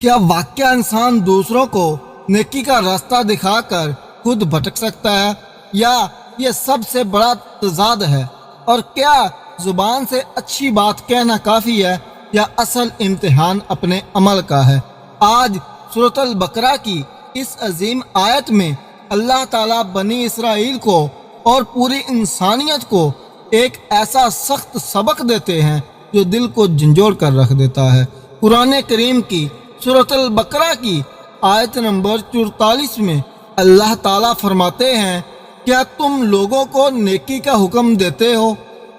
क्या वाकया इंसान दूसरों को नेकी का रास्ता दिखाकर खुद भटक सकता है, या ये सबसे बड़ा तजाद है? और क्या जुबान से अच्छी बात कहना काफ़ी है, या असल इम्तिहान अपने अमल का है? आज सूरत अल बकरा की इस अजीम आयत में अल्लाह ताला बनी इसराइल को और पूरी इंसानियत को एक ऐसा सख्त सबक देते हैं जो दिल को झंझोड़ कर रख देता है। कुरान करीम की सूरत अल बकरा की आयत नंबर 44 में अल्लाह ताला फरमाते हैं, क्या तुम लोगों को नेकी का हुक्म देते हो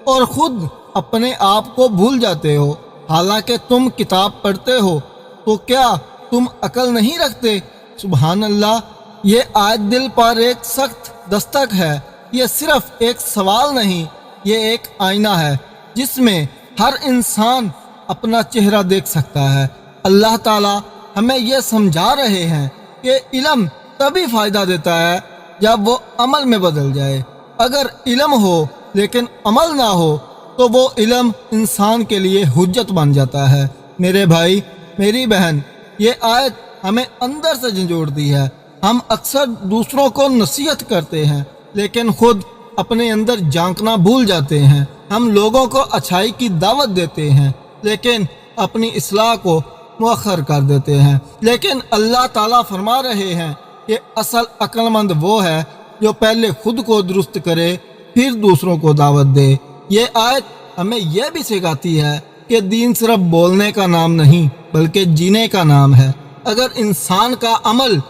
और खुद अपने आप को भूल जाते हो, हालांकि तुम किताब पढ़ते हो? तो क्या तुम अकल नहीं रखते? सुभान अल्लाह। ये आयत दिल पर एक सख्त दस्तक है। ये सिर्फ एक सवाल नहीं, ये एक आईना है जिसमें हर इंसान अपना चेहरा देख सकता है। अल्लाह ताला हमें यह समझा रहे हैं कि इल्म तभी फ़ायदा देता है जब वो अमल में बदल जाए। अगर इल्म हो लेकिन अमल ना हो तो वो इल्म इंसान के लिए हुज्जत बन जाता है। मेरे भाई, मेरी बहन, ये आयत हमें अंदर से झंझोड़ती है। हम अक्सर दूसरों को नसीहत करते हैं लेकिन खुद अपने अंदर झांकना भूल जाते हैं। हम लोगों को अच्छाई की दावत देते हैं लेकिन अपनी इस्लाह को मुअख्खर कर देते हैं। लेकिन अल्लाह ताला फरमा रहे हैं कि असल अक्लमंद वो है जो पहले खुद को दुरुस्त करे फिर दूसरों को दावत दे। ये आयत हमें यह भी सिखाती है कि दीन सिर्फ बोलने का नाम नहीं बल्कि जीने का नाम है। अगर इंसान का अमल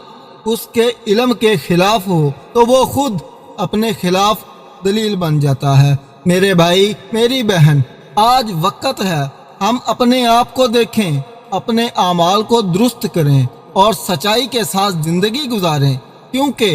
उसके इल्म के खिलाफ हो तो वो खुद अपने खिलाफ दलील बन जाता है। मेरे भाई, मेरी बहन, आज वक्त है हम अपने आप को देखें, अपने आमाल को दुरुस्त करें और सच्चाई के साथ ज़िंदगी गुजारें, क्योंकि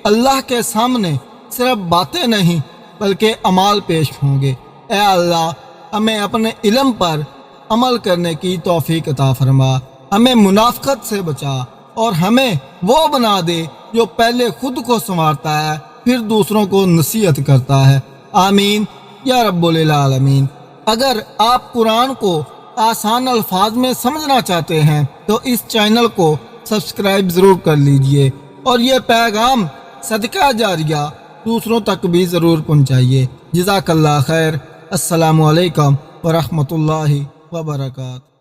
अल्लाह के सामने सिर्फ बातें नहीं बल्कि अमाल पेश होंगे। ए अल्लाह, हमें अपने इल्म पर अमल करने की तौफीक अता फरमा, हमें मुनाफिकत से बचा और हमें वो बना दे जो पहले खुद को संवारता है फिर दूसरों को नसीहत करता है। आमीन या रब्बुल आलमीन। अगर आप कुरान को आसान अल्फाज में समझना चाहते हैं तो इस चैनल को सब्सक्राइब ज़रूर कर लीजिए और ये पैगाम सदका जारिया दूसरों तक भी ज़रूर पहुँचाइए। जज़ाकल्लाह खैर। अस्सलामु अलैकुम व रहमतुल्लाहि व बरकातहू।